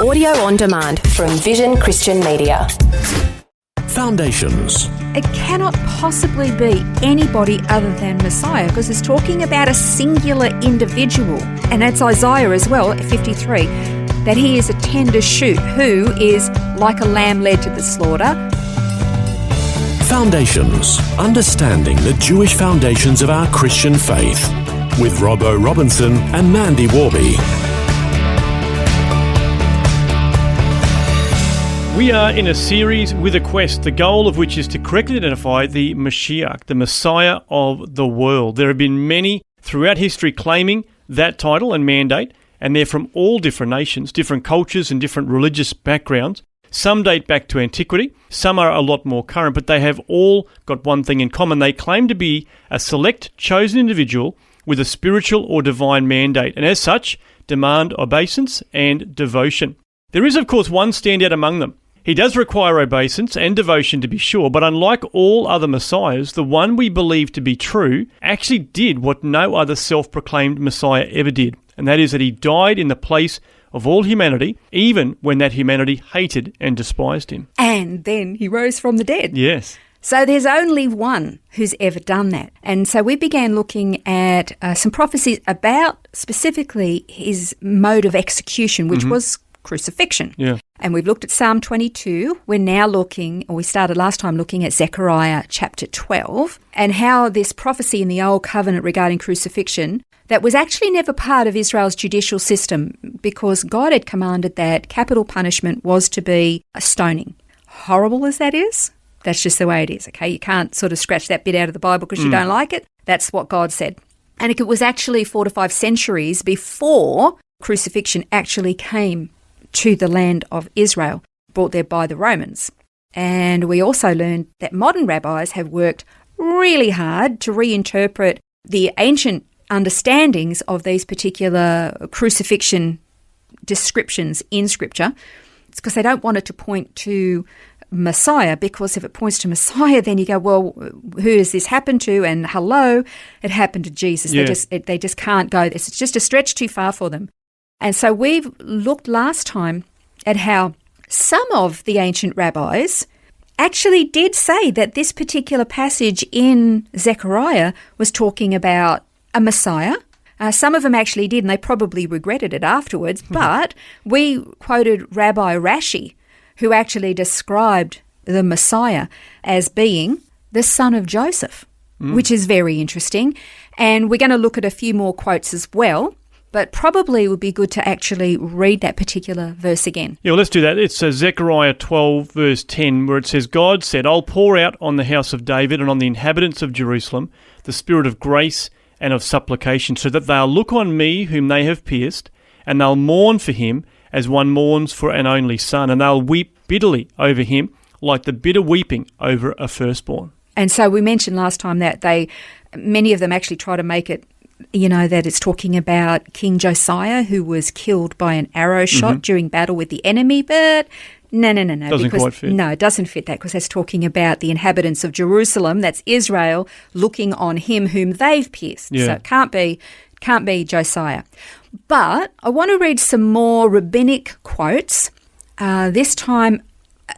Audio on demand from Vision Christian Media. Foundations. It cannot possibly be anybody other than Messiah, because it's talking about a singular individual. And that's Isaiah as well, at 53, that he is a tender shoot who is like a lamb led to the slaughter. Foundations. Understanding the Jewish foundations of our Christian faith. With Robbo Robinson and Mandy Warby. We are in a series with a quest, the goal of which is to correctly identify the Mashiach, the Messiah of the world. There have been many throughout history claiming that title and mandate, and they're from all different nations, different cultures and different religious backgrounds. Some date back to antiquity, some are a lot more current, but they have all got one thing in common. They claim to be a select, chosen individual with a spiritual or divine mandate, and as such, demand obeisance and devotion. There is, of course, one standout among them. He does require obeisance and devotion, to be sure, but unlike all other messiahs, the one we believe to be true actually did what no other self-proclaimed messiah ever did, and that is that he died in the place of all humanity, even when that humanity hated and despised him. And then he rose from the dead. Yes. So there's only one who's ever done that. And so we began looking at some prophecies about specifically his mode of execution, which was crucifixion. Yeah. And we've looked at Psalm 22. We're now looking, or we started last time looking at Zechariah chapter 12, and how this prophecy in the Old Covenant regarding crucifixion, that was actually never part of Israel's judicial system, because God had commanded that capital punishment was to be a stoning. Horrible as that is, that's just the way it is, okay? You can't sort of scratch that bit out of the Bible because you don't like it. That's what God said. And it was actually 4 to 5 centuries before crucifixion actually came to the land of Israel, brought there by the Romans. And we also learned that modern rabbis have worked really hard to reinterpret the ancient understandings of these particular crucifixion descriptions in Scripture. It's because they don't want it to point to Messiah, because if it points to Messiah, then you go, well, who has this happened to? And hello, it happened to Jesus. Yeah. They just can't go. It's just a stretch too far for them. And so we've looked last time at how some of the ancient rabbis actually did say that this particular passage in Zechariah was talking about a Messiah. Some of them actually did, and they probably regretted it afterwards. But we quoted Rabbi Rashi, who actually described the Messiah as being the son of Joseph, which is very interesting. And we're going to look at a few more quotes as well. But probably it would be good to actually read that particular verse again. Yeah, well, let's do that. It's Zechariah 12, verse 10, where it says, God said, I'll pour out on the house of David and on the inhabitants of Jerusalem the spirit of grace and of supplication, so that they'll look on me whom they have pierced, and they'll mourn for him as one mourns for an only son, and they'll weep bitterly over him like the bitter weeping over a firstborn. And so we mentioned last time that many of them actually try to make it, that it's talking about King Josiah, who was killed by an arrow shot during battle with the enemy, but no. Doesn't quite fit. No, it doesn't fit that, because that's talking about the inhabitants of Jerusalem, that's Israel, looking on him whom they've pierced. Yeah. So it can't be Josiah. But I want to read some more rabbinic quotes. This time,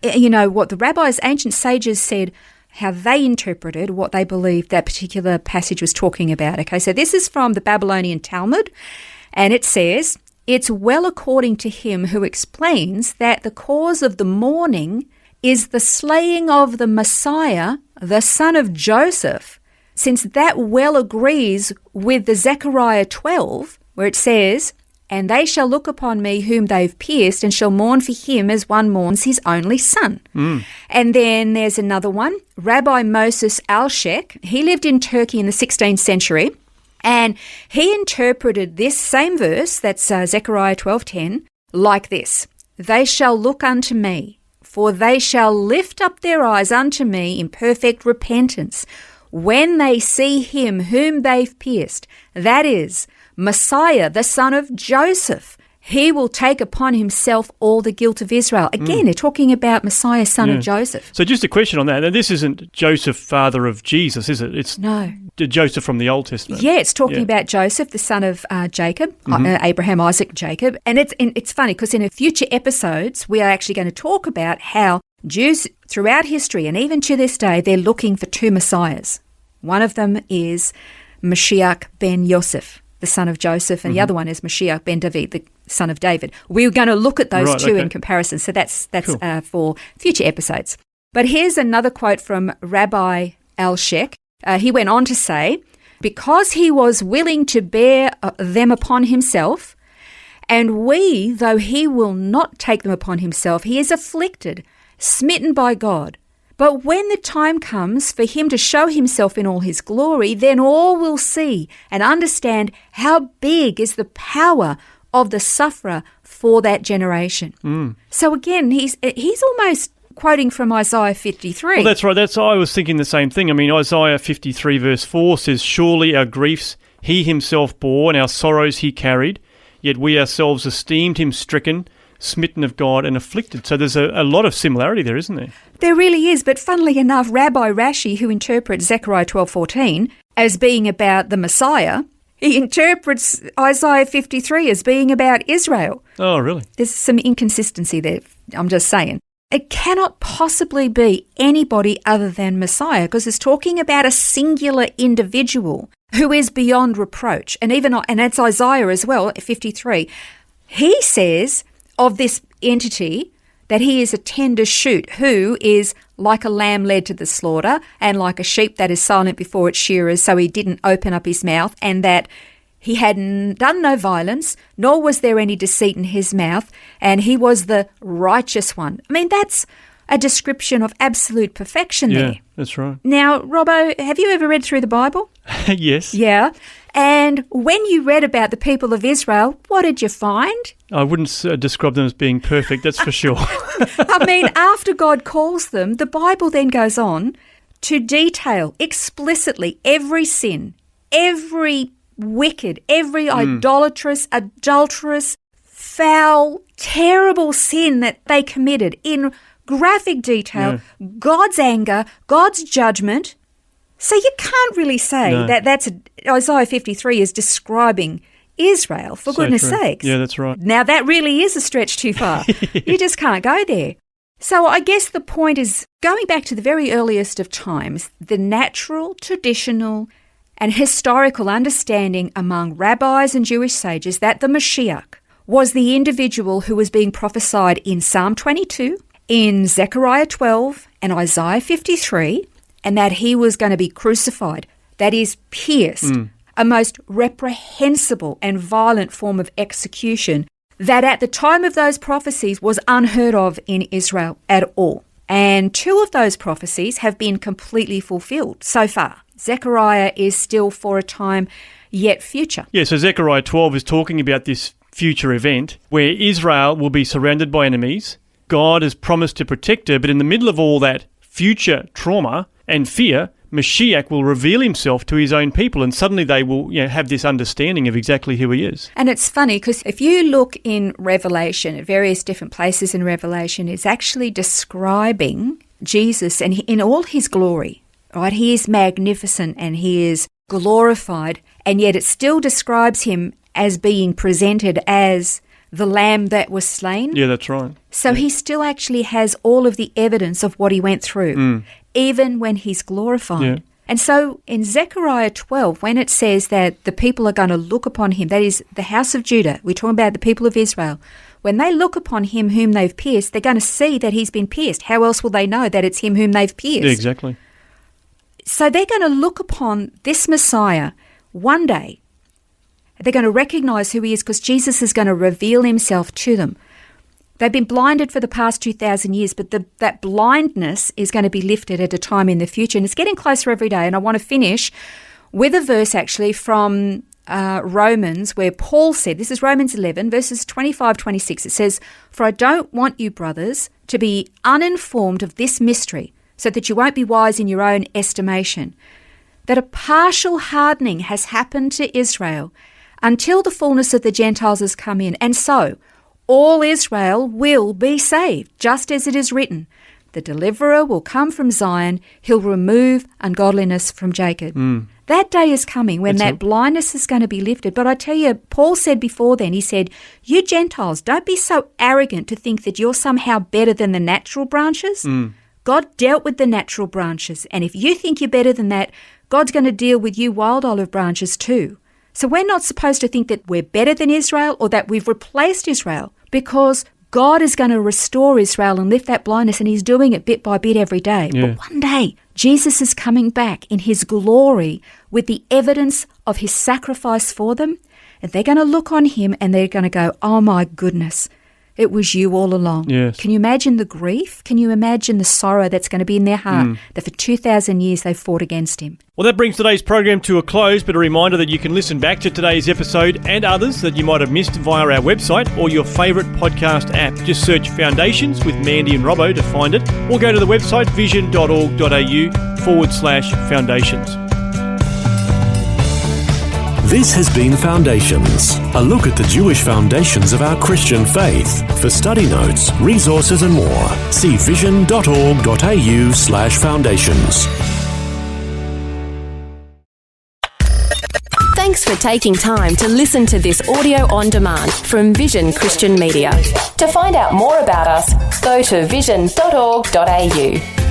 what the rabbis, ancient sages said, how they interpreted what they believed that particular passage was talking about. Okay, so this is from the Babylonian Talmud, and it says, it's well according to him who explains that the cause of the mourning is the slaying of the Messiah, the son of Joseph, since that well agrees with the Zechariah 12, where it says, and they shall look upon me whom they've pierced, and shall mourn for him as one mourns his only son. And then there's another one, Rabbi Moses Alshek. He lived in Turkey in the 16th century, and he interpreted this same verse, that's Zechariah 12:10, like this: they shall look unto me, for they shall lift up their eyes unto me in perfect repentance, when they see him whom they've pierced, that is, Messiah, the son of Joseph. He will take upon himself all the guilt of Israel. Again, they're talking about Messiah, son of Joseph. So just a question on that. Now, this isn't Joseph, father of Jesus, is it? No. Joseph from the Old Testament. Yeah, it's talking about Joseph, the son of Jacob, Abraham, Isaac, Jacob. And it's funny because in future episodes, we are actually going to talk about how Jews throughout history and even to this day, they're looking for two messiahs. One of them is Mashiach ben Yosef, the son of Joseph, and the other one is Mashiach ben David, the son of David. We're going to look at those two in comparison. So that's cool. For future episodes. But here's another quote from Rabbi Al-Shek. He went on to say, because he was willing to bear them upon himself, and we, though he will not take them upon himself, he is afflicted, smitten by God. But when the time comes for him to show himself in all his glory, then all will see and understand how big is the power of the sufferer for that generation. So again, he's almost quoting from Isaiah 53. Well, that's right. I was thinking the same thing. I mean, Isaiah 53 verse 4 says, surely our griefs he himself bore, and our sorrows he carried, yet we ourselves esteemed him stricken, smitten of God, and afflicted. So there's a lot of similarity there, isn't there? There really is, but funnily enough, Rabbi Rashi, who interprets Zechariah 12:14 as being about the Messiah, he interprets Isaiah 53 as being about Israel. Oh, really? There's some inconsistency there, I'm just saying. It cannot possibly be anybody other than Messiah because it's talking about a singular individual who is beyond reproach. And that's Isaiah as well, 53. He says of this entity that he is a tender shoot who is like a lamb led to the slaughter and like a sheep that is silent before its shearers, so he didn't open up his mouth, and that he had done no violence, nor was there any deceit in his mouth, and he was the righteous one. I mean, that's a description of absolute perfection there. Yeah, that's right. Now, Robbo, have you ever read through the Bible? Yes. Yeah. And when you read about the people of Israel, what did you find? I wouldn't describe them as being perfect, that's for sure. I mean, after God calls them, the Bible then goes on to detail explicitly every sin, every wicked, every idolatrous, adulterous, foul, terrible sin that they committed in graphic detail, God's anger, God's judgment. So you can't really say that Isaiah 53 is describing Israel, for goodness sakes. Yeah, that's right. Now, that really is a stretch too far. You just can't go there. So I guess the point is, going back to the very earliest of times, the natural, traditional, and historical understanding among rabbis and Jewish sages that the Mashiach was the individual who was being prophesied in Psalm 22, in Zechariah 12 and Isaiah 53, and that he was going to be crucified, that is, pierced, a most reprehensible and violent form of execution that at the time of those prophecies was unheard of in Israel at all. And two of those prophecies have been completely fulfilled so far. Zechariah is still for a time yet future. Yeah, so Zechariah 12 is talking about this future event where Israel will be surrounded by enemies. God has promised to protect her, but in the middle of all that future trauma and fear, Mashiach will reveal himself to his own people, and suddenly they will have this understanding of exactly who he is. And it's funny because if you look in Revelation, at various different places in Revelation, it's actually describing Jesus and in all his glory. Right? He is magnificent and he is glorified, and yet it still describes him as being presented as the lamb that was slain. Yeah, that's right. So he still actually has all of the evidence of what he went through, even when he's glorified. Yeah. And so in Zechariah 12, when it says that the people are going to look upon him, that is the house of Judah, we're talking about the people of Israel, when they look upon him whom they've pierced, they're going to see that he's been pierced. How else will they know that it's him whom they've pierced? Yeah, exactly. So they're going to look upon this Messiah one day. They're going to recognize who he is because Jesus is going to reveal himself to them. They've been blinded for the past 2,000 years, but that blindness is going to be lifted at a time in the future, and it's getting closer every day. And I want to finish with a verse actually from Romans where Paul said, this is Romans 11, verses 25-26. It says, "For I don't want you, brothers, to be uninformed of this mystery, so that you won't be wise in your own estimation, that a partial hardening has happened to Israel until the fullness of the Gentiles has come in. And so all Israel will be saved, just as it is written, the deliverer will come from Zion, he'll remove ungodliness from Jacob." That day is coming when that blindness is going to be lifted. But I tell you, Paul said before then, he said, you Gentiles, don't be so arrogant to think that you're somehow better than the natural branches. God dealt with the natural branches. And if you think you're better than that, God's going to deal with you wild olive branches too. So we're not supposed to think that we're better than Israel or that we've replaced Israel, because God is going to restore Israel and lift that blindness, and he's doing it bit by bit every day. Yeah. But one day, Jesus is coming back in his glory with the evidence of his sacrifice for them, and they're going to look on him and they're going to go, oh my goodness, it was you all along. Yes. Can you imagine the grief? Can you imagine the sorrow that's going to be in their heart that for 2,000 years they fought against him? Well, that brings today's program to a close, but a reminder that you can listen back to today's episode and others that you might have missed via our website or your favourite podcast app. Just search Foundations with Mandy and Robbo to find it, or go to the website vision.org.au/foundations. This has been Foundations, a look at the Jewish foundations of our Christian faith. For study notes, resources and more, see vision.org.au/foundations. Thanks for taking time to listen to this audio on demand from Vision Christian Media. To find out more about us, go to vision.org.au.